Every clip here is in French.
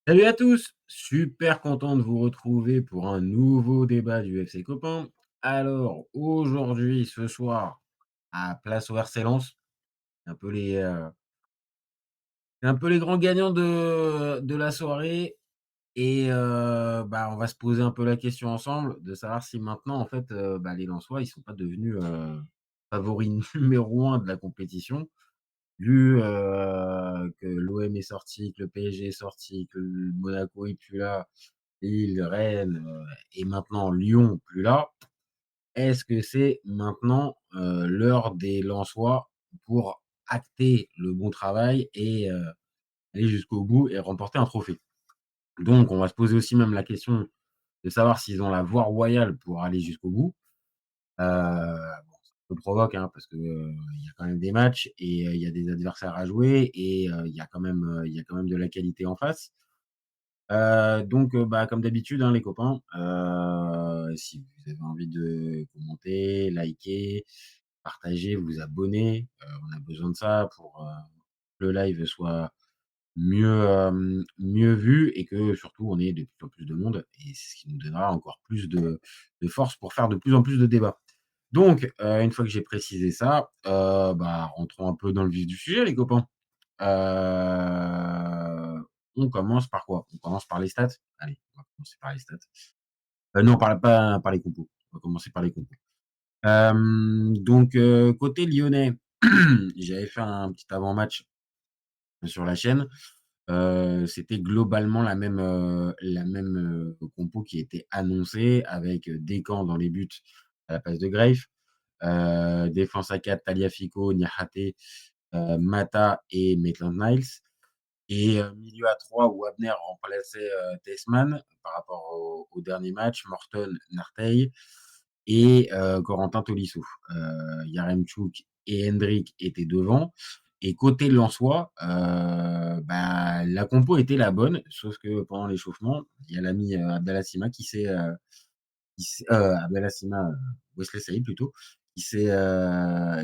Salut à tous, super content de vous retrouver pour un nouveau débat du FC Copain. Alors aujourd'hui, ce soir, à place au RC Lens, un peu les grands gagnants de la soirée et on va se poser un peu la question ensemble de savoir si maintenant en fait, les Lensois, ils sont pas devenus, favoris numéro un de la compétition. Vu, que l'OM est sorti, que le PSG est sorti, que le Monaco est plus là, Lille, Rennes, et maintenant Lyon plus là. Est-ce que c'est maintenant, l'heure des Lensois pour acter le bon travail et aller jusqu'au bout et remporter un trophée? Donc on va se poser aussi même la question de savoir s'ils ont la voie royale pour aller jusqu'au bout. Bon, ça me provoque, hein, parce que, il y a quand même des matchs et il y a des adversaires à jouer et il y a quand même de la qualité en face. Comme d'habitude, hein, les copains, si vous avez envie de commenter, liker, partager, vous abonner, on a besoin de ça pour, que le live soit mieux vu et que surtout on ait de plus en plus de monde et c'est ce qui nous donnera encore plus de force pour faire de plus en plus de débats. Donc, une fois que j'ai précisé ça, rentrons un peu dans le vif du sujet les copains. On commence par quoi? On commence par les stats? Allez, on va commencer par les stats. Non, par les compos. On va commencer par les compos. Côté lyonnais, j'avais fait un petit avant-match sur la chaîne. C'était globalement la même compo qui était annoncée avec, Descamps dans les buts à la place de Greif, défense à 4, Tagliafico, Niakhaté, Mata et Maitland-Niles. Et milieu à 3 où Abner remplaçait, Tessman par rapport au dernier match, Morton, Nartey et Corentin Tolisso. Yaremchuk et Hendrick étaient devant et côté lensois, la compo était la bonne, sauf que pendant l'échauffement, il y a l'ami, Abdallah Sima Abdallah Sima, Wesley Saïd plutôt, qui s'est,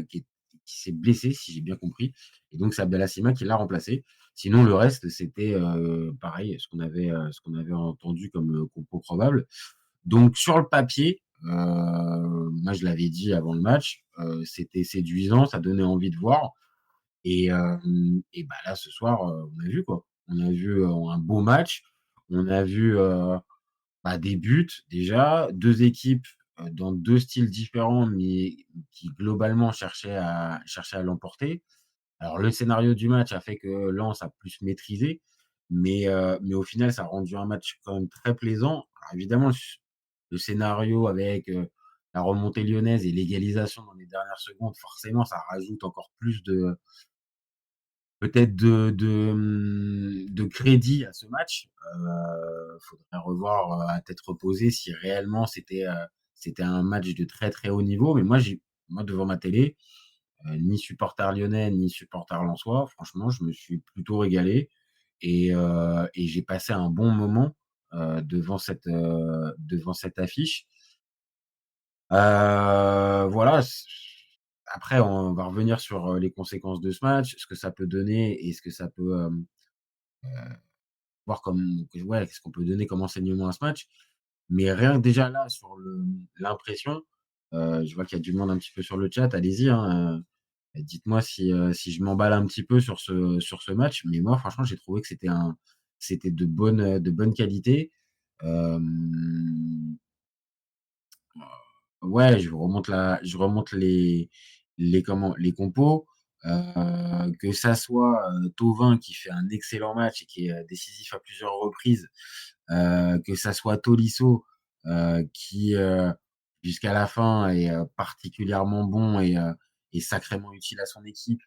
qui s'est blessé, si j'ai bien compris et donc c'est Abdallah Sima qui l'a remplacé. Sinon le reste, c'était, pareil, ce qu'on avait entendu comme, compo probable. Donc sur le papier, moi je l'avais dit avant le match, c'était séduisant, ça donnait envie de voir et là ce soir, on a vu quoi. On a vu, un beau match, on a vu, des buts déjà, 2 équipes, dans 2 styles différents, mais qui globalement cherchaient à l'emporter. Alors le scénario du match a fait que Lens a plus maîtrisé, mais au final ça a rendu un match quand même très plaisant. Alors évidemment le scénario avec, la remontée lyonnaise et l'égalisation dans les dernières secondes, forcément ça rajoute encore plus de peut-être de crédit à ce match. Faudrait revoir, à tête reposée si réellement c'était un match de très, très haut niveau. Mais moi devant ma télé, ni supporter lyonnais, ni supporter lensois, franchement, je me suis plutôt régalé et j'ai passé un bon moment, devant cette affiche. Voilà, après on va revenir sur, les conséquences de ce match, ce que ça peut donner et ce que ça peut, voir comme ouais, qu'est-ce qu'on peut donner comme enseignement à ce match. Mais rien que déjà là, sur l'impression, je vois qu'il y a du monde un petit peu sur le chat, allez-y, hein, dites-moi si je m'emballe un petit peu sur ce match. Mais moi, franchement, j'ai trouvé que c'était de bonne qualité. Hem, ouais, je remonte les compos, que ça soit, Thauvin qui fait un excellent match et qui est, décisif à plusieurs reprises, que ça soit Tolisso, qui, jusqu'à la fin est, particulièrement bon et sacrément utile à son équipe,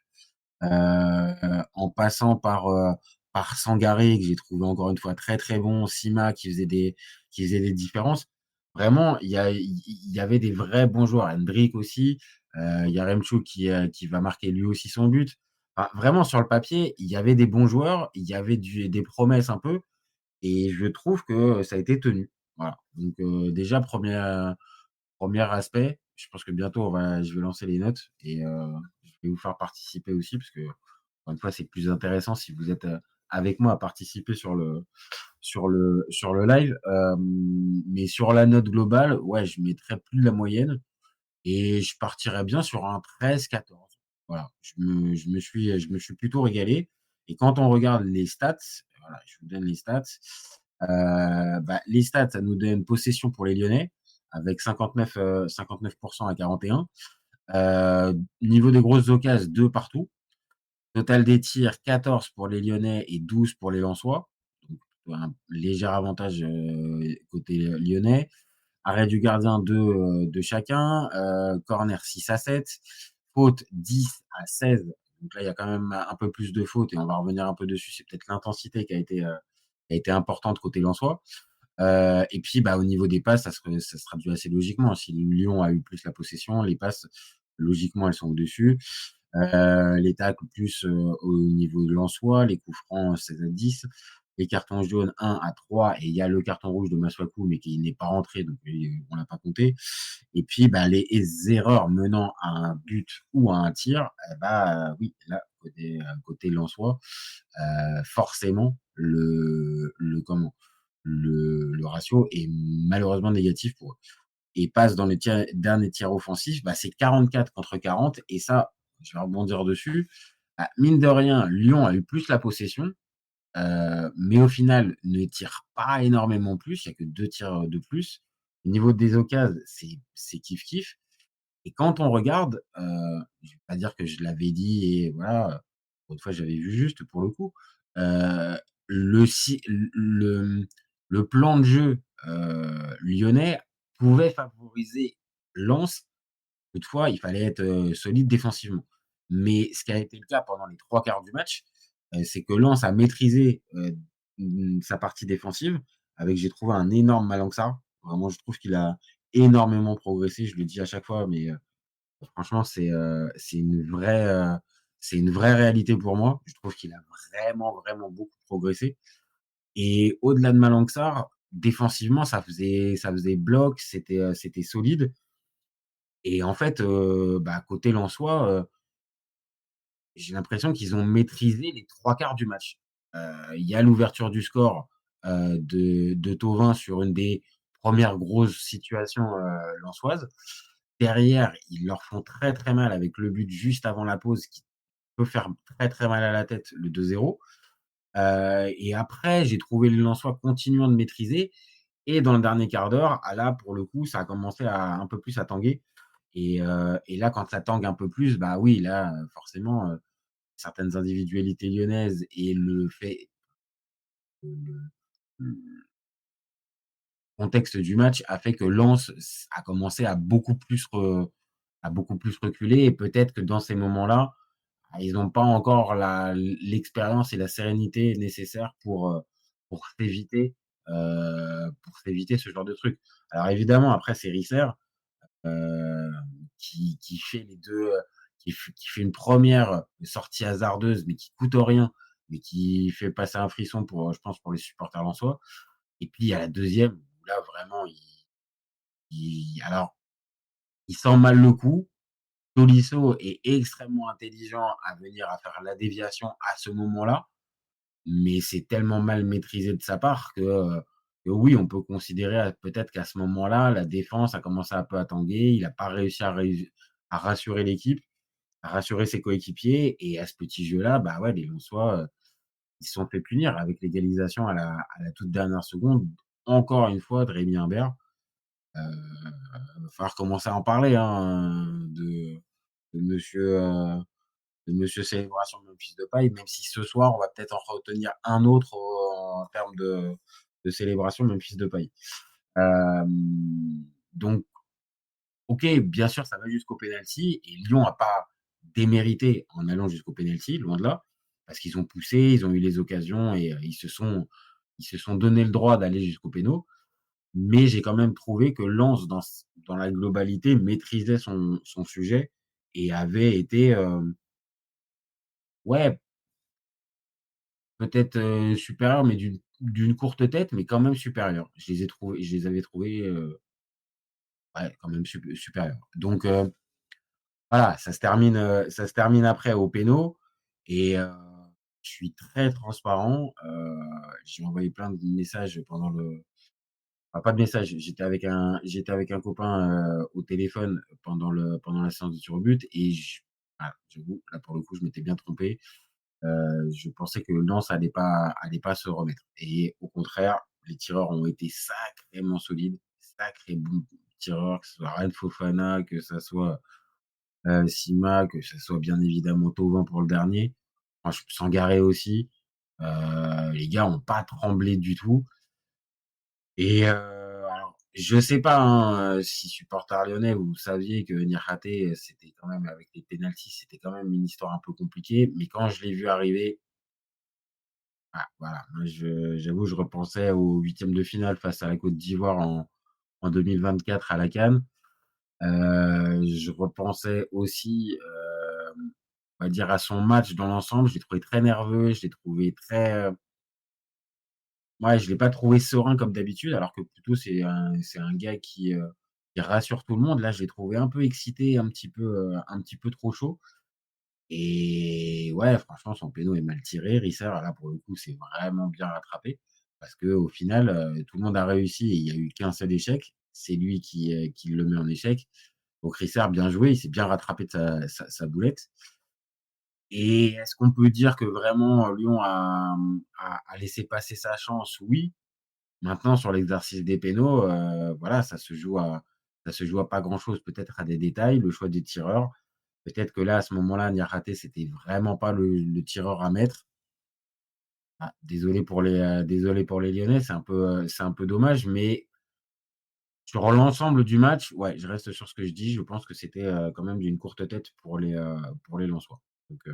en passant par Sangaré que j'ai trouvé encore une fois très, très bon, Sima qui faisait des différences. Vraiment, il y avait des vrais bons joueurs. Hendrick aussi, Yaremchuk qui va marquer lui aussi son but. Enfin, vraiment sur le papier, il y avait des bons joueurs, il y avait des promesses un peu et je trouve que ça a été tenu. Voilà, donc déjà 1er aspect, je pense que bientôt je vais lancer les notes et je vais vous faire participer aussi parce que encore une fois, c'est plus intéressant si vous êtes, avec moi à participer sur le live, mais sur la note globale, ouais, je mettrais plus de la moyenne et je partirais bien sur un 13-14. Voilà, je me suis plutôt régalé et quand on regarde les stats, voilà, je vous donne les stats, bah, les stats, ça nous donne possession pour les Lyonnais avec 59 à 41. Niveau des grosses occasions, 2 partout. Total des tirs, 14 pour les Lyonnais et 12 pour les Lensois. Donc un léger avantage, côté, lyonnais. Arrêt du gardien, 2 de chacun, corner 6-7, faute 10-16. Donc là, il y a quand même un peu plus de fautes et on va revenir un peu dessus. C'est peut-être l'intensité qui a été importante côté lensois. Et puis, bah, au niveau des passes, ça se traduit assez logiquement. Si Lyon a eu plus la possession, les passes, logiquement, elles sont au-dessus. Les tacles plus, au niveau de lensois, les coups francs 16-10, les cartons jaunes 1-3 et il y a le carton rouge de Masuaku mais qui n'est pas rentré donc on l'a pas compté et puis, bah, les erreurs menant à un but ou à un tir et bah, oui, là, côté lensois, forcément le comment? Le ratio est malheureusement négatif pour eux et passe dans les derniers tiers offensifs, bah, c'est 44 contre 40 et ça, je vais rebondir dessus. Bah, mine de rien, Lyon a eu plus la possession, mais au final ne tire pas énormément plus. Il y a que 2 tirs, de plus. Au niveau des occasions, c'est kiff-kiff et quand on regarde, je vais pas dire que je l'avais dit et voilà, pour une fois j'avais vu juste pour le coup, heu, le plan de jeu, lyonnais pouvait favoriser Lens. Toutefois, il fallait être, solide défensivement. Mais ce qui a été le cas pendant les 3 quarts du match, c'est que Lens a maîtrisé, sa partie défensive avec, j'ai trouvé, un énorme Malang Sarr. Vraiment, je trouve qu'il a énormément progressé. Je le dis à chaque fois, mais franchement, c'est une vraie réalité pour moi. Je trouve qu'il a vraiment, vraiment beaucoup progressé et au-delà de Malang Sarr, défensivement, ça faisait bloc, c'était solide et en fait, bah, côté lensois, j'ai l'impression qu'ils ont maîtrisé les 3 quarts du match. Il y a l'ouverture du score, de Thauvin sur une des premières grosses situations, lensoises. Derrière, ils leur font très, très mal avec le but juste avant la pause qui peut faire très, très mal à la tête, le 2-0. Et après, j'ai trouvé le lensois continuant de maîtriser et dans le dernier quart d'heure, ah là, pour le coup, ça a commencé à un peu plus à tanguer et là, quand ça tangue un peu plus, bah oui, là, forcément, certaines individualités lyonnaises et le fait le contexte du match a fait que Lens a commencé à beaucoup plus reculer et peut-être que dans ces moments-là, bah, ils n'ont pas encore l'expérience et la sérénité nécessaires pour s'éviter ce genre de truc. Alors évidemment, après c'est Risser, heu, qui fait les 2, qui fait une première sortie hasardeuse, mais qui coûte rien, mais qui fait passer un frisson pour, je pense, pour les supporters lensois. Et puis il y a la deuxième où là vraiment alors, il sent mal le coup. Tolisso est extrêmement intelligent à venir à faire la déviation à ce moment-là, mais c'est tellement mal maîtrisé de sa part que oui, on peut considérer peut-être qu'à ce moment-là, la défense a commencé un peu à tanguer. Il a pas réussi à rassurer l'équipe, à rassurer ses coéquipiers et à ce petit jeu-là, bah, ouais, les Lensois, ils se sont fait punir avec l'égalisation à la toute dernière seconde, encore une fois de Rémi Imbert. Va falloir commencer à en parler, hein, de monsieur, heu, de monsieur célébration de Memphis Depay, même si ce soir, on va peut-être en retenir un autre en termes de célébration Memphis Depay. Donc OK, bien sûr, ça va jusqu'au penalty et Lyon a pas démérité en allant jusqu'au penalty, loin de là, parce qu'ils ont poussé, ils ont eu les occasions et ils se sont donné le droit d'aller jusqu'aux pénaux. Mais j'ai quand même trouvé que Lens dans la globalité maîtrisait son sujet et avait été, ouais, peut-être, supérieur, mais d'une courte tête, mais quand même supérieur. Je les avais trouvés, ouais, quand même supérieurs. Donc voilà, ça se termine après aux pénaux et je suis très transparent, j'ai envoyé plein de messages pendant le enfin pas de messages, j'étais avec un copain, au téléphone pendant la séance de tir au but et j'avoue, là pour le coup, je m'étais bien trompé. Je pensais que Lens allait pas se remettre et au contraire, les tireurs ont été sacrément solides, sacrés bons tireurs, que ce soit Ryan Fofana, que ça soit, Sima, que ça soit bien évidemment Thauvin pour le dernier. Franch Sangaré aussi. Les gars ont pas tremblé du tout et alors je sais pas, hein, si supporters lyonnais, vous saviez que Niakhaté, c'était quand même avec les pénaltys, c'était quand même une histoire un peu compliquée, mais quand je l'ai vu arriver, voilà, moi j'avoue, je repensais aux huitièmes de finale face à la Côte d'Ivoire en 2024 à la CAN. Je repensais aussi, on va dire à son match dans l'ensemble. Je l'ai trouvé très nerveux, je l'ai trouvé très, ouais, je l'ai pas trouvé serein comme d'habitude, alors que plutôt c'est un gars qui rassure tout le monde. Là, je l'ai trouvé un peu excité, un petit peu trop chaud et ouais, franchement, son péno est mal tiré. Risser, là, pour le coup, c'est vraiment bien rattrapé parce qu'au final, tout le monde a réussi et il y a eu qu'un seul échec. C'est lui qui le met en échec. Donc Risser, bien joué, il s'est bien rattrapé de sa boulette et est-ce qu'on peut dire que vraiment Lyon a laissé passer sa chance? Oui. Maintenant sur l'exercice des pénaux, voilà, ça se joue à pas grand-chose, peut-être à des détails, le choix des tireurs. Peut-être que là, à ce moment-là, Niakhaté, c'était vraiment pas le tireur à mettre. Désolé pour les Lyonnais, c'est un peu dommage, mais sur l'ensemble du match, ouais, je reste sur ce que je dis. Je pense que c'était, quand même d'une courte tête pour les Lensois. Donc,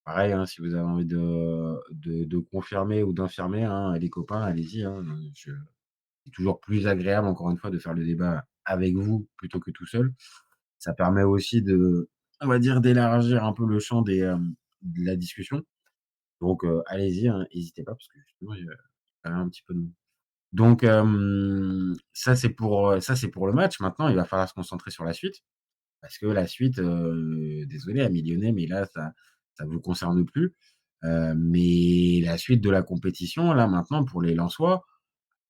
pareil, hein, si vous avez envie de confirmer ou d'infirmer, hein, les copains, allez-y, hein, c'est toujours plus agréable, encore une fois, de faire le débat avec vous plutôt que tout seul. Ça permet aussi on va dire, d'élargir un peu le champ de la discussion. Donc, allez-y, hein, hésitez pas parce que justement, il y a quand même un petit peu de monde. Donc, ça, c'est pour le match. Maintenant, il va falloir se concentrer sur la suite parce que la suite, désolé amis lyonnais, mais là, ça vous concerne plus. Mais la suite de la compétition, là, maintenant, pour les Lensois,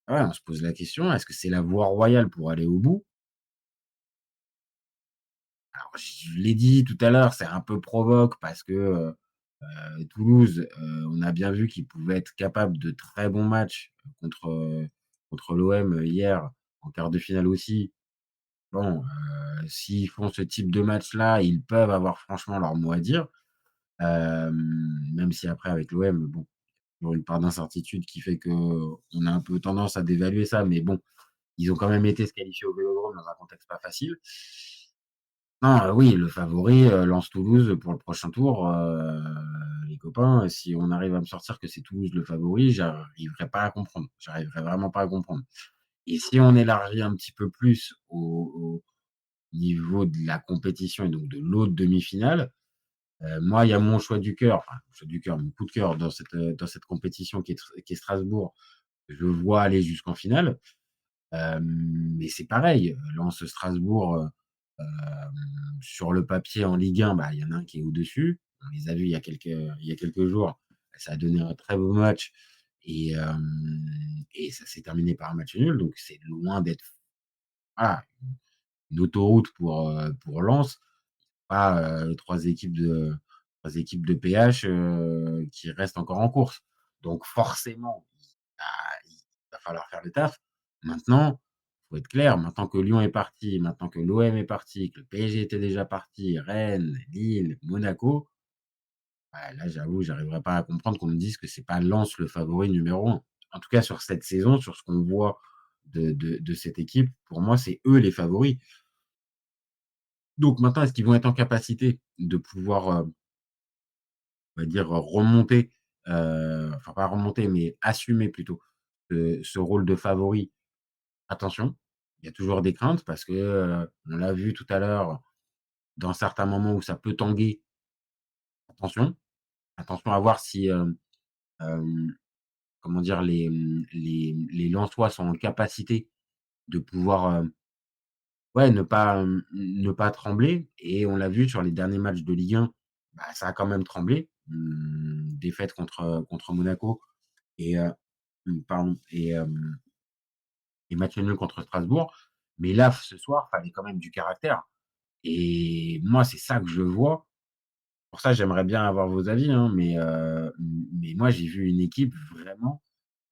ouais, on se pose la question, est-ce que c'est la voie royale pour aller au bout? Alors, je l'ai dit tout à l'heure, c'est un peu provoque parce que, Toulouse, on a bien vu qu'ils pouvaient être capables de très bons matchs contre l'OM, hier, en quart de finale aussi. Bon, s'ils font ce type de match-là, ils peuvent avoir franchement leur mot à dire. Même si après avec l'OM, bon, il y a une part d'incertitude qui fait qu'on a un peu tendance à dévaluer ça, mais bon, ils ont quand même été se qualifier au Vélodrome dans un contexte pas facile. Non, oui, le favori, Lens-Toulouse pour le prochain tour, les copains, si on arrive à me sortir que c'est Toulouse le favori, j'arriverai pas à comprendre. J'arriverai vraiment pas à comprendre et si on élargit un petit peu plus au niveau de la compétition et donc de l'autre demi-finale, moi, il y a mon choix du cœur, enfin, mon choix du cœur, mon coup de cœur dans cette compétition qui est Strasbourg. Je vois aller jusqu'en finale. Mais c'est pareil, Lens-Strasbourg, sur le papier en Ligue 1, bah, il y en a un qui est au-dessus. On les a vus il y a quelques jours. Ça a donné un très beau match et ça s'est terminé par un match nul, donc c'est loin d'être voilà, une autoroute pour Lens. Pas, 3 équipes de PH, qui restent encore en course. Donc forcément, bah, il va falloir faire le taf. Maintenant, faut être clair, maintenant que Lyon est parti, maintenant que l'OM est parti, que le PSG était déjà parti, Rennes, Lille, Monaco, bah, là, j'avoue, j'arriverai pas à comprendre qu'on me dise que c'est pas Lens le favori numéro un. En tout cas, sur cette saison, sur ce qu'on voit de cette équipe, pour moi, c'est eux les favoris. Donc maintenant, est-ce qu'ils vont être en capacité de pouvoir, on va dire, remonter, enfin pas remonter, mais assumer plutôt, ce rôle de favori? Attention, il y a toujours des craintes parce que, on l'a vu tout à l'heure, dans certains moments où ça peut tanguer, attention. Attention à voir si, comment dire? Les Lensois sont en capacité de pouvoir, ouais, ne pas trembler et on l'a vu sur les derniers matchs de Ligue 1, bah, ça a quand même tremblé. défaite contre Monaco et pardon et match nul contre Strasbourg. Mais là, ce soir, fallait quand même du caractère et moi, c'est ça que je vois. Pour ça, j'aimerais bien avoir vos avis, hein, mais moi, j'ai vu une équipe vraiment,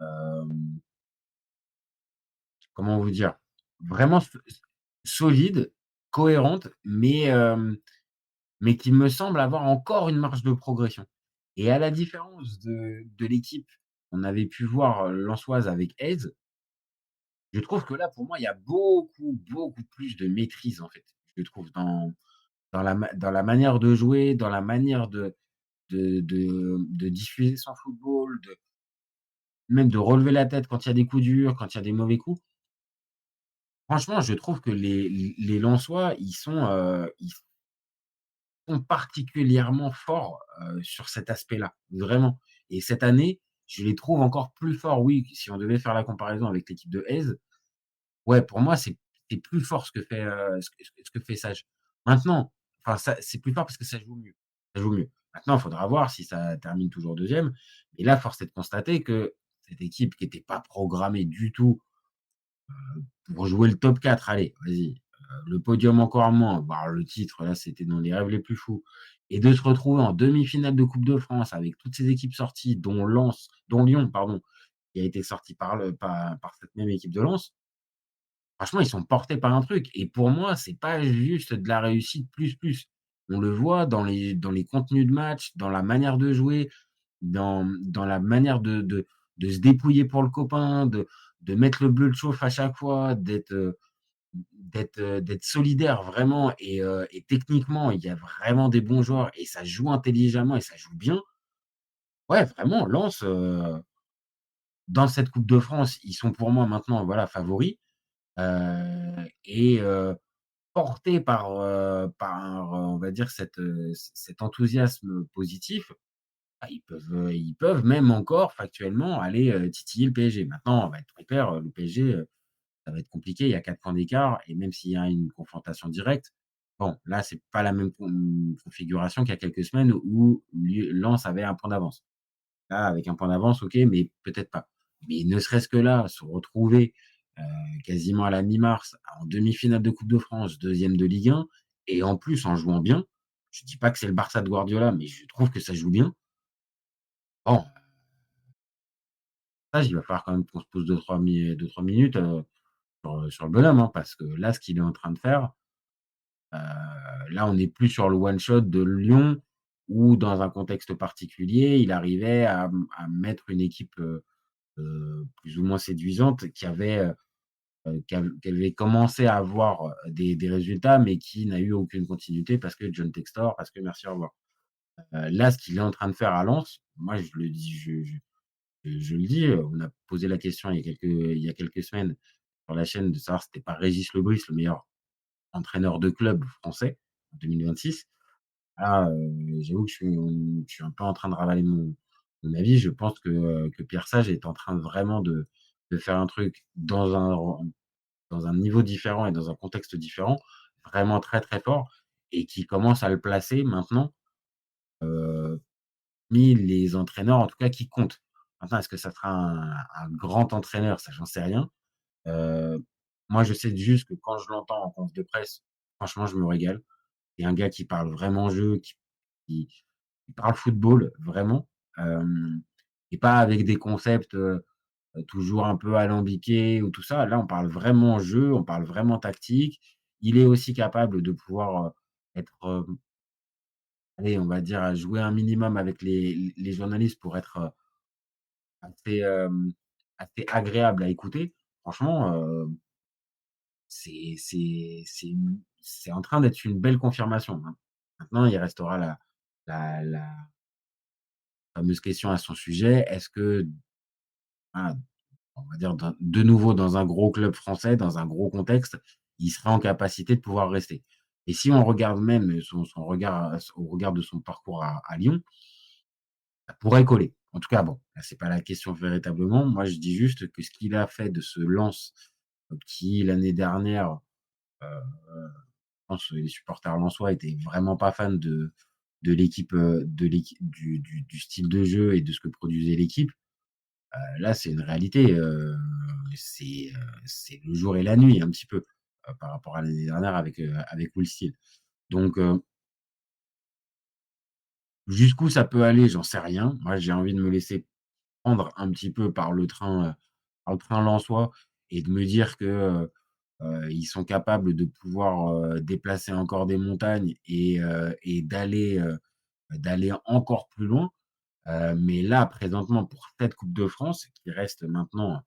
hem, comment vous dire? Vraiment solide, cohérente, mais qui me semble avoir encore une marge de progression. Et à la différence de l'équipe qu'on avait pu voir, lensoise avec Hayes, je trouve que là, pour moi, il y a beaucoup, beaucoup plus de maîtrise, en fait. Je trouve dans la manière de jouer, dans la manière de diffuser son football, de même de relever la tête quand il y a des coups durs, quand il y a des mauvais coups. Franchement, je trouve que les Lensois, ils sont particulièrement forts, sur cet aspect-là, vraiment. Et cette année, je les trouve encore plus forts. Oui, si on devait faire la comparaison avec l'équipe de Hayes, ouais, pour moi, c'est plus fort ce que fait, ce que fait Sage. Maintenant, enfin ça c'est plus fort parce que ça joue mieux. Ça joue mieux. Maintenant, il faudra voir si ça termine toujours deuxième. Mais là, force est de constater que cette équipe qui était pas programmée du tout pour jouer le top 4, allez, vas-y, le podium encore moins, bah, le titre là, c'était dans les rêves les plus fous et de se retrouver en demi-finale de Coupe de France avec toutes ces équipes sorties, dont Lyon, pardon, qui a été sorti par cette même équipe de Lens. Franchement, ils sont portés par un truc et pour moi, c'est pas juste de la réussite plus, plus. On le voit dans les contenus de match, dans la manière de jouer, dans la manière de se dépouiller pour le copain, de mettre le bleu de chauffe à chaque fois, d'être solidaire vraiment et techniquement, il y a vraiment des bons joueurs et ça joue intelligemment et ça joue bien. Ouais, vraiment, Lens, dans cette coupe de France, ils sont pour moi maintenant, voilà, favoris, et portés par, on va dire cet enthousiasme positif, ah, ils peuvent même encore factuellement aller, titiller le PSG. Maintenant, on va être très clair, le PSG, ça va être compliqué, il y a 4 points d'écart et même s'il y a une confrontation directe, bon, là, c'est pas la même configuration qu'il y a quelques semaines où Lens avait un point d'avance. Là, avec un point d'avance, OK, mais peut-être pas. Mais ne serait-ce que là, se retrouver, heu, quasiment à la mi-mars, en demi-finale de Coupe de France, deuxième de Ligue 1 et en plus en jouant bien. Je dis pas que c'est le Barça de Guardiola, mais je trouve que ça joue bien. Bon, ça, il va falloir quand même qu'on se pose 2-3 minutes, sur le bonhomme, hein, parce que là, ce qu'il est en train de faire, heu, là, on n'est plus sur le one shot de Lyon où dans un contexte particulier, il arrivait à mettre une équipe, plus ou moins séduisante qui avait commencé à avoir, des résultats, mais qui n'a eu aucune continuité parce que John Textor, parce que merci, au revoir. Là, ce qu'il est en train de faire à Lens, moi je le dis, je le dis, on a posé la question il y a quelques semaines sur la chaîne de savoir si c'était pas Régis Lebris le meilleur entraîneur de club français en 2026. Là, j'avoue que je suis un peu en train de ravaler mon avis. Je pense que Pierre Sage est en train de vraiment de faire un truc dans un niveau différent et dans un contexte différent, vraiment très, très fort et qui commence à le placer maintenant, heu, parmi les entraîneurs en tout cas qui comptent. Maintenant est-ce que ça sera un grand entraîneur? Ça, j'en sais rien. Heu, Moi je sais juste que quand je l'entends en conf de presse, franchement je me régale. C'est un gars qui parle vraiment jeu, qui qui parle football vraiment, hem et pas avec des concepts, toujours un peu alambiqué ou tout ça. Là, on parle vraiment jeu, on parle vraiment tactique. Il est aussi capable de pouvoir, être, allez, on va dire, jouer un minimum avec les journalistes pour être, assez, assez agréable à écouter. Franchement, c'est en train d'être une belle confirmation, hein. Maintenant, il restera la fameuse question à son sujet. Est-ce que, voilà, on va dire de nouveau dans un gros club français, dans un gros contexte, il sera en capacité de pouvoir rester. Et si on regarde même son regard au regard de son parcours à Lyon, ça pourrait coller. En tout cas, bon, là, c'est pas la question véritablement. Moi, je dis juste que ce qu'il a fait de ce Lens, qui l'année dernière, je pense que les supporters lensois étaient vraiment pas fans de l'équipe du style de jeu et de ce que produisait l'équipe, là, c'est une réalité, c'est le jour et la nuit un petit peu, par rapport à l'année dernière avec Will Steele. Donc jusqu'où ça peut aller, j'en sais rien. Moi, j'ai envie de me laisser prendre un petit peu par le train lensois et de me dire que, ils sont capables de pouvoir, déplacer encore des montagnes et d'aller encore plus loin. Mais là, présentement, pour cette coupe de France, qui reste maintenant,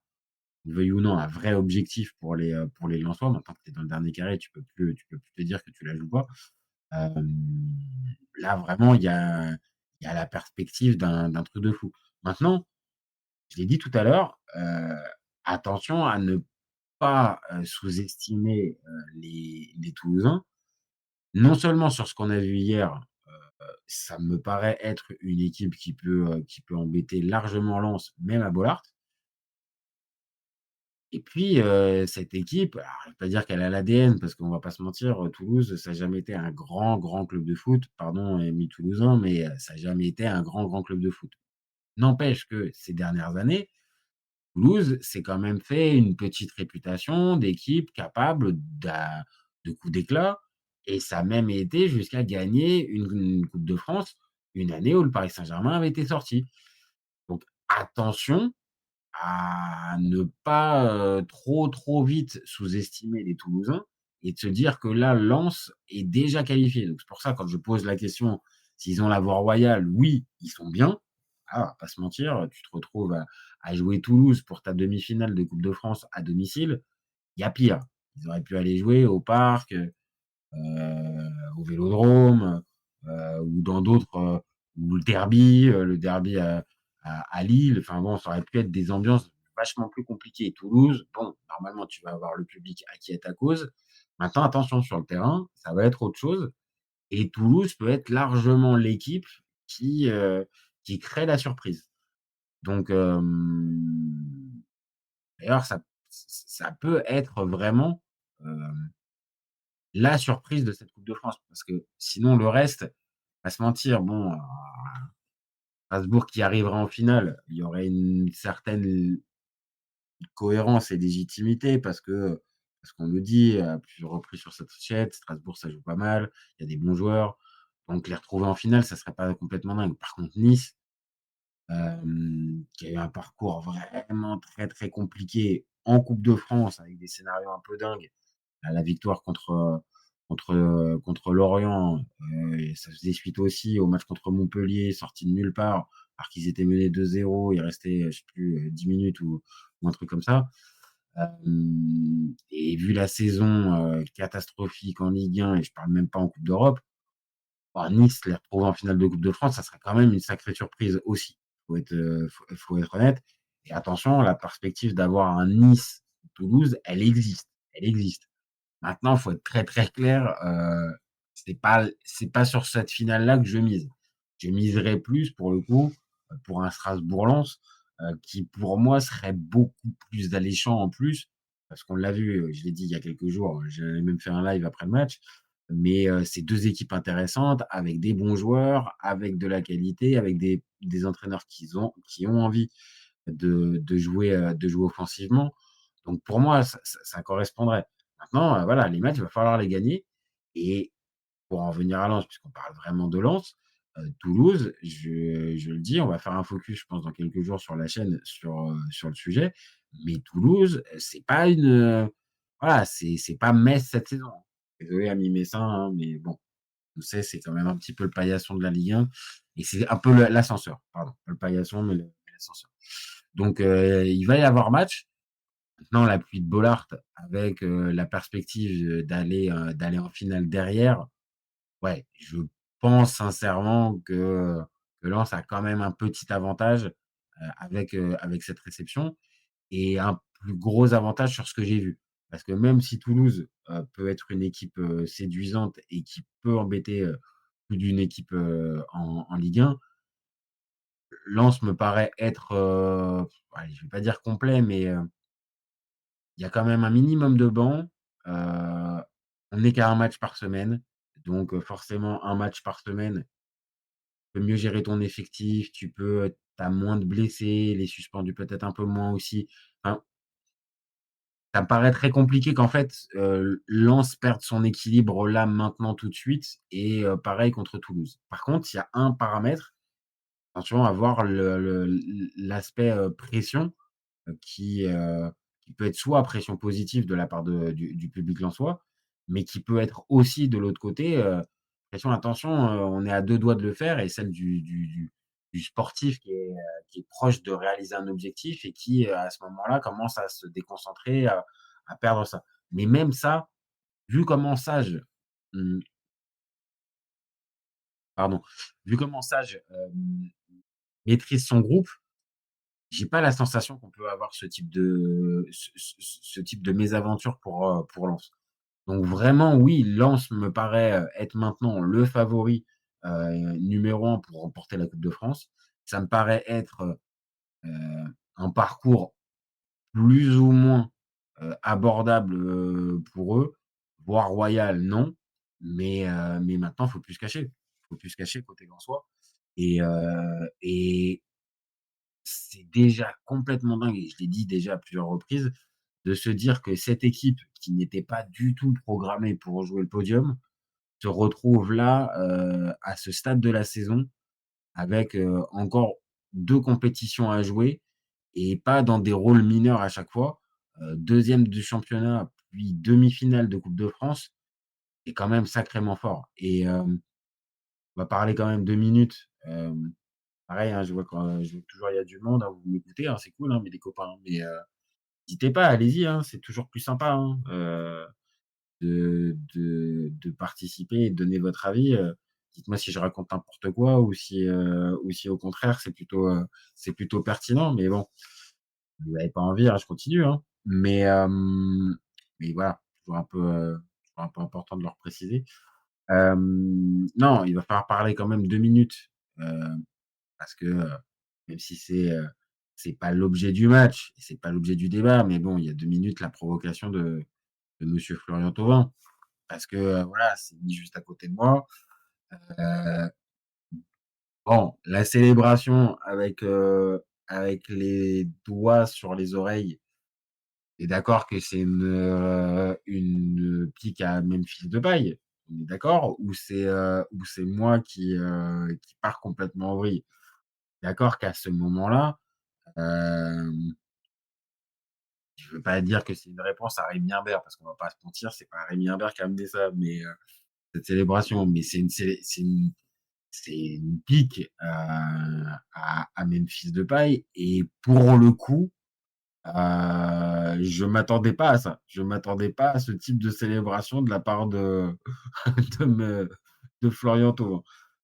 veuille ou non, un vrai objectif pour les Lensois. Maintenant que tu es dans le dernier carré, tu peux plus te dire que tu la joues pas. Hem, Là, vraiment, il y a la perspective d'un truc de fou. Maintenant, je l'ai dit tout à l'heure, attention à ne pas, sous-estimer, les Toulousains. Non seulement sur ce qu'on a vu hier, ça me paraît être une équipe qui peut embêter largement Lens, même à Bollaert. Et puis, cette équipe, alors je vais pas dire qu'elle a l'ADN parce qu'on va pas se mentir, Toulouse, ça a jamais été un grand, grand club de foot. Pardon, amis toulousains, mais, ça a jamais été un grand, grand club de foot. N'empêche que ces dernières années, Toulouse s'est quand même fait une petite réputation d'équipe capable de coups d'éclat et ça a même été jusqu'à gagner une coupe de France, une année où le Paris Saint-Germain avait été sorti. Donc attention à ne pas, trop, trop vite sous-estimer les Toulousains et de se dire que là, Lens est déjà qualifié. Donc c'est pour ça, quand je pose la question, s'ils ont la voie royale, oui, ils sont bien. Ah, on va pas se mentir, tu te retrouves à jouer Toulouse pour ta demi-finale de coupe de France à domicile, il y a pire. Ils auraient pu aller jouer au Parc, au Vélodrome, ou dans d'autres, ou le derby à Lille. Enfin bon, ça aurait pu être des ambiances vachement plus compliquées. Toulouse, bon, normalement, tu vas avoir le public à qui est ta cause. Maintenant, attention sur le terrain, ça va être autre chose et Toulouse peut être largement l'équipe qui, heu, qui crée la surprise. Donc d'ailleurs, ça peut être vraiment, hem la surprise de cette coupe de France, parce que sinon le reste, pas se mentir, bon, Strasbourg qui arriverait en finale, il y aurait une certaine cohérence et légitimité parce qu'on le dit à plusieurs reprises sur cette chaîne, Strasbourg ça joue pas mal, il y a des bons joueurs, donc les retrouver en finale, ça serait pas complètement dingue. Par contre Nice, qui a eu un parcours vraiment très, très compliqué en coupe de France avec des scénarios un peu dingues. La victoire contre Lorient, et ça faisait suite aussi au match contre Montpellier, sorti de nulle part, alors qu'ils étaient menés 2-0, il restait, je sais plus, 10 minutes ou un truc comme ça. Et vu la saison, catastrophique en Ligue 1 et je parle même pas en Coupe d'Europe, bah, Nice les retrouver en finale de Coupe de France, ça serait quand même une sacrée surprise aussi. Faut être honnête et attention, la perspective d'avoir un Nice-Toulouse, elle existe, elle existe. Maintenant, il faut être très, très clair, c'est pas sur cette finale-là que je mise. Je miserais plus pour le coup, pour un Strasbourg-Lens, qui pour moi serait beaucoup plus alléchant en plus, parce qu'on l'a vu, je l'ai dit il y a quelques jours, j'avais même fait un live après le match, mais c'est 2 équipes intéressantes avec des bons joueurs, avec de la qualité, avec des entraîneurs qui ont envie de jouer offensivement. Donc pour moi, ça correspondrait. Maintenant, voilà, les matchs, il va falloir les gagner et pour en venir à Lens, puisqu'on parle vraiment de Lens, Toulouse, je le dis, on va faire un focus, je pense, dans quelques jours sur la chaîne, sur le sujet. Mais Toulouse, c'est pas voilà, c'est pas Metz cette saison. Désolé amis messins, hein, mais bon, on sait, c'est quand même un petit peu le paillasson de la Ligue 1 et c'est un peu l'ascenseur, pardon, pas le paillasson, mais l'ascenseur. Donc il va y avoir match. Maintenant la pluie de Bollaert avec, la perspective, d'aller en finale derrière, ouais, je pense sincèrement que Lens a quand même un petit avantage, avec cette réception et un plus gros avantage sur ce que j'ai vu. Parce que même si Toulouse, peut être une équipe, séduisante et qui peut embêter, plus d'une équipe, en Ligue 1, Lens me paraît être, allez, je vais pas dire complet, mais, il y a quand même un minimum de banc. On n'est qu'à un match par semaine, donc, forcément un match par semaine. peux mieux gérer ton effectif, tu as moins de blessés, les suspendus peut-être un peu moins aussi. Enfin, ça me paraît très compliqué qu'en fait, Lens perde son équilibre là, maintenant, tout de suite et pareil contre Toulouse. Par contre, il y a un paramètre, attention à voir l'aspect, pression, qui peut être soit pression positive de la part du public lensois, mais qui peut être aussi de l'autre côté, pression: «Attention, on est à 2 doigts de le faire» et celle du sportif qui est proche de réaliser un objectif et qui, à ce moment-là, commence à se déconcentrer, à perdre ça. Mais même ça, vu comment Sage, mmh, pardon, vu comment Sage, maîtrise son groupe, j'ai pas la sensation qu'on peut avoir ce type de mésaventure pour Lens. Donc vraiment, oui, Lens me paraît, être maintenant le favori, numéro 1 pour remporter la Coupe de France. Ça me paraît être, un parcours plus ou moins, abordable, pour eux, voire royal, non. Mais maintenant, faut plus se cacher. Faut plus se cacher côté lensois et c'est déjà complètement dingue et je l'ai dit déjà à plusieurs reprises, de se dire que cette équipe qui n'était pas du tout programmée pour jouer le podium, se retrouve là, à ce stade de la saison avec, encore 2 compétitions à jouer et pas dans des rôles mineurs à chaque fois. 2e du championnat, puis demi-finale de Coupe de France, c'est quand même sacrément fort et on va parler quand même 2 minutes, pareil, hein, je vois que toujours il y a du monde, hein, vous m'écoutez, hein, c'est cool, hein, mais des copains, hein, mais hésitez pas, allez-y, hein, c'est toujours plus sympa, hein, de participer et de donner votre avis, dites-moi si je raconte n'importe quoi ou si au contraire c'est plutôt pertinent, mais bon, vous avez pas envie, hein, je continue, hein. Mais voilà, toujours un peu important de leur préciser. Non, il va falloir parler quand même 2 minutes, parce que, même si c'est pas l'objet du match et c'est pas l'objet du débat, mais bon, il y a 2 minutes la provocation de monsieur Florian Thauvin. Parce que, voilà, c'est mis juste à côté de moi. Heu, bon, la célébration avec les doigts sur les oreilles, tu es d'accord que c'est une pique à Memphis Depay? On est d'accord? Ou c'est moi qui pars complètement en vrille? D'accord qu'à ce moment-là, hem, je veux pas dire que c'est une réponse à Rémi Imbert parce qu'on va pas se mentir, c'est pas Rémi Imbert qui a amené ça, mais cette célébration, mais c'est une pique, à Memphis Depay et pour le coup, je m'attendais pas à ça. Je m'attendais pas à ce type de célébration de la part de de me de Florian Thauvin.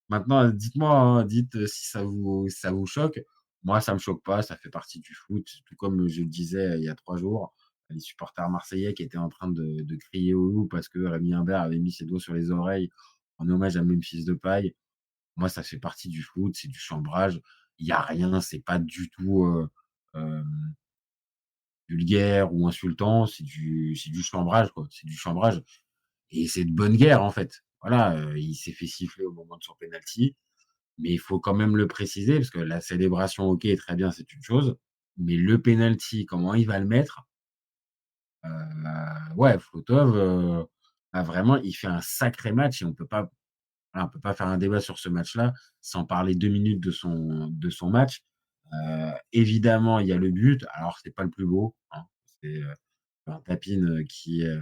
Maintenant, dites-moi, hein, dites, si ça vous choque. Moi, ça me choque pas, ça fait partie du foot, tout comme je le disais, il y a 3 jours, les supporters marseillais qui étaient en train de crier au loup parce que Rémi Imbert avait mis ses doigts sur les oreilles en hommage à Memphis Depay. Moi, ça fait partie du foot, c'est du chambrage. Il y a rien, c'est pas du tout, hem, vulgaire ou insultant, c'est du chambrage, quoi. C'est du chambrage et c'est de bonne guerre, en fait. Voilà, il s'est fait siffler au moment de son penalty, mais il faut quand même le préciser parce que la célébration, OK, très bien, c'est une chose, mais le penalty, comment il va le mettre, ouais, Flotov, vraiment, il fait un sacré match et on peut pas voilà, on peut pas faire un débat sur ce match-là sans parler 2 minutes de son match. Évidemment, il y a le but. Alors c'est pas le plus beau, hein. C'est, un tapin, qui est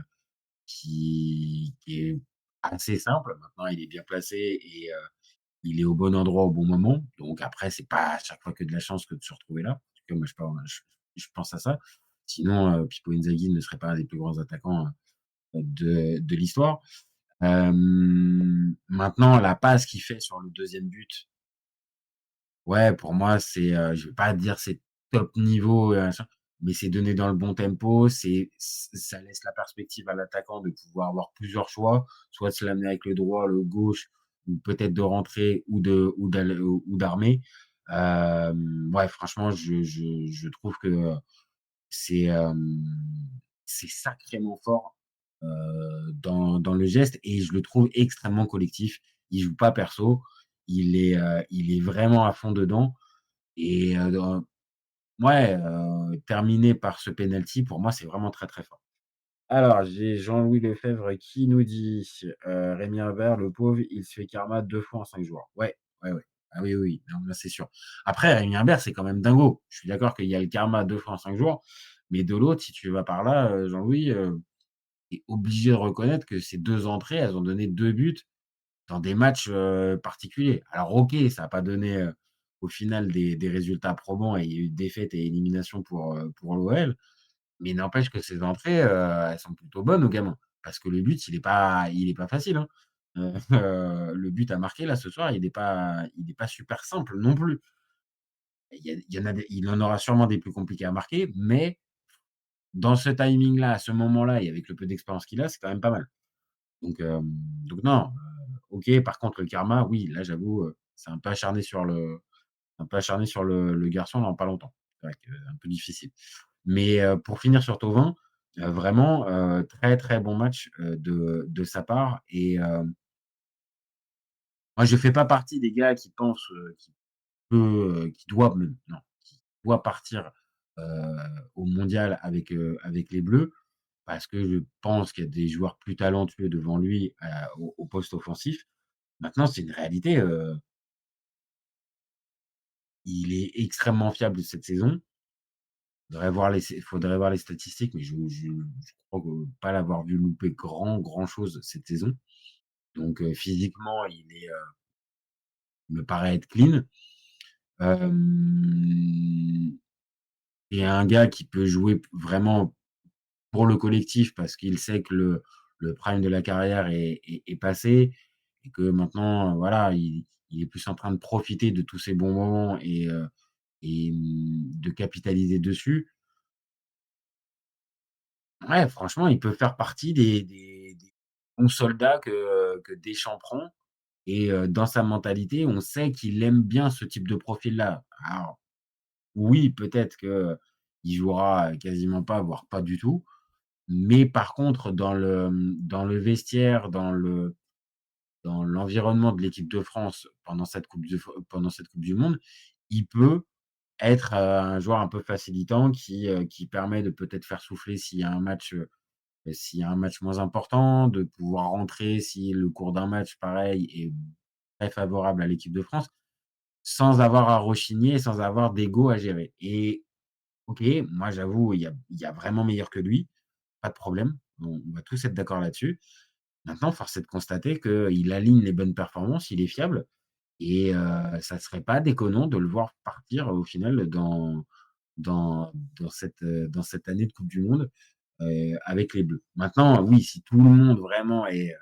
assez simple. Maintenant, il est bien placé et il est au bon endroit au bon moment. Donc après, c'est pas à chaque fois que de la chance que de se retrouver là. En tout cas, moi, je pense à ça. Sinon, Pippo Inzaghi ne serait pas un des plus grands attaquants, de l'histoire. Maintenant, la passe qu'il fait sur le deuxième but, ouais, pour moi, je vais pas dire c'est top niveau, machin, mais c'est donné dans le bon tempo, ça laisse la perspective à l'attaquant de pouvoir avoir plusieurs choix, soit de se l'amener avec le droit, le gauche ou peut-être de rentrer ou d'armer. Ouais, franchement, je trouve que c'est, c'est sacrément fort, dans le geste et je le trouve extrêmement collectif. Il joue pas perso, il est vraiment à fond dedans et dans ouais, terminer par ce penalty, pour moi, c'est vraiment très, très fort. Alors, j'ai Jean-Louis Lefebvre qui nous dit, Rémi Herbert, le pauvre, il se fait karma 2 fois en 5 jours. Ouais, ouais, ouais. Ah oui, oui, oui, non, là, c'est sûr. Après, Rémi Herbert, c'est quand même dingo. Je suis d'accord qu'il y a le karma 2 fois en 5 jours, mais de l'autre, si tu vas par là, Jean-Louis, tu es obligé de reconnaître que ces 2 entrées, elles ont donné 2 buts dans des matchs, particuliers. Alors OK, ça a pas donné, au final des résultats probants et il y a eu défaite et élimination pour l'OL, mais n'empêche que ces entrées, elles sont plutôt bonnes au gamin. Parce que le but, il est pas facile, hein. Le but à marquer là ce soir, il est pas super simple non plus. Il en aura sûrement des plus compliqués à marquer, mais dans ce timing-là, à ce moment-là et avec le peu d'expérience qu'il a, c'est quand même pas mal. Donc non, OK. Par contre le karma, oui, là j'avoue, c'est un peu acharné sur le garçon dans pas longtemps. C'est vrai que un peu difficile. Mais pour finir sur Thauvin, vraiment, très, très bon match, de sa part et moi je fais pas partie des gars qui pensent, qui doivent même, non, qui doit partir, heu, au mondial avec les Bleus parce que je pense qu'il y a des joueurs plus talentueux devant lui, au poste offensif. Maintenant, c'est une réalité, il est extrêmement fiable cette saison. Faudrait voir les statistiques, mais je crois que pas l'avoir vu louper grand-chose cette saison. Donc physiquement, il me paraît être clean. Hem et un gars qui peut jouer vraiment pour le collectif parce qu'il sait que le prime de la carrière est passé et que maintenant, voilà, il est plus en train de profiter de tous ces bons moments de capitaliser dessus. Ouais, franchement, il peut faire partie des bons soldats que Deschamps prend et dans sa mentalité, on sait qu'il aime bien ce type de profil-là. Alors oui, peut-être qu'il jouera quasiment pas, voire pas du tout, mais par contre dans le vestiaire, dans l'environnement de l'équipe de France pendant cette coupe du monde, il peut être, un joueur un peu facilitant qui permet de peut-être faire souffler s'il y a un match moins important, de pouvoir rentrer si le cours d'un match, pareil, est très favorable à l'équipe de France, sans avoir à rechigner, sans avoir d'ego à gérer et OK, moi j'avoue, il y a vraiment meilleur que lui, pas de problème, on va tous être d'accord là-dessus. Maintenant, force est de constater qu'il aligne les bonnes performances, il est fiable et ça serait pas déconnant de le voir partir au final dans dans cette année de coupe du monde, avec les Bleus. Maintenant, oui, si tout le monde vraiment est,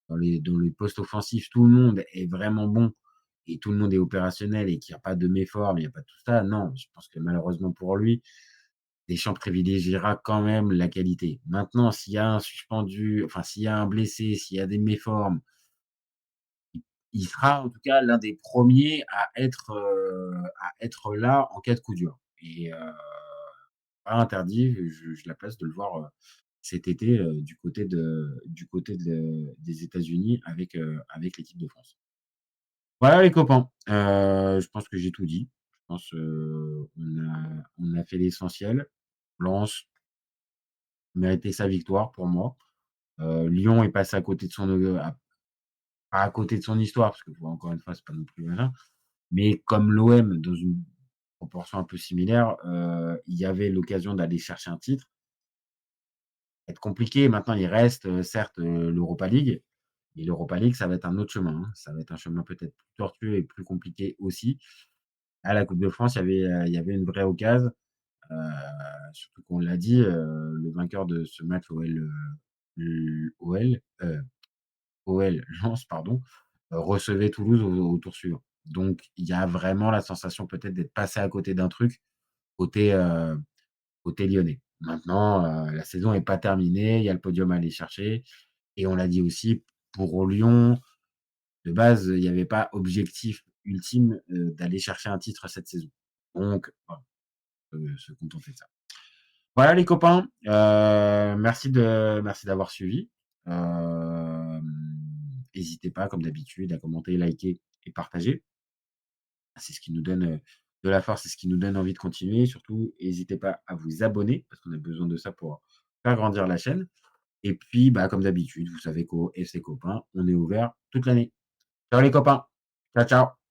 dans les postes offensifs, tout le monde est vraiment bon et tout le monde est opérationnel et qu'il y a pas de méforme, il y a pas tout ça, non, je pense que malheureusement pour lui, Deschamps privilégiera quand même la qualité. Maintenant, s'il y a un suspendu, enfin s'il y a un blessé, s'il y a des méformes, il sera en tout cas l'un des premiers à être là en cas de coup dur et pas interdit, je la place de le voir, cet été, des États-Unis avec l'équipe de France. Voilà les copains, je pense que j'ai tout dit. Je pense, on a fait l'essentiel. Lens méritait sa victoire pour moi. Lyon est passé à côté de son, pas à côté de son histoire parce que bon, encore une fois, c'est pas non plus machin, mais comme l'OM dans une proportion un peu similaire, il y avait l'occasion d'aller chercher un titre. Être compliqué. Maintenant, il reste, certes, l'Europa League, mais l'Europa League, ça va être un autre chemin, hein. Ça va être un chemin peut-être plus tortueux et plus compliqué aussi. À la Coupe de France, il y avait une vraie occasion, heu, surtout qu'on l'a dit, le vainqueur de ce match OL Lens, pardon, recevait Toulouse au tour suivant. Donc il y a vraiment la sensation peut-être d'être passé à côté d'un truc côté, côté lyonnais. Maintenant, la saison est pas terminée, il y a le podium à aller chercher et on l'a dit aussi, pour Lyon, de base, il y avait pas objectif ultime, d'aller chercher un titre cette saison. Donc voilà, se contenter de ça. Voilà les copains, merci d'avoir suivi. Hésitez pas comme d'habitude à commenter, liker et partager. C'est ce qui nous donne, de la force, c'est ce qui nous donne envie de continuer. Surtout, n'hésitez pas à vous abonner parce qu'on a besoin de ça pour faire grandir la chaîne et puis, bah, comme d'habitude, vous savez qu'au FC Copain, on est ouvert toute l'année. Ciao les copains. Ciao, ciao.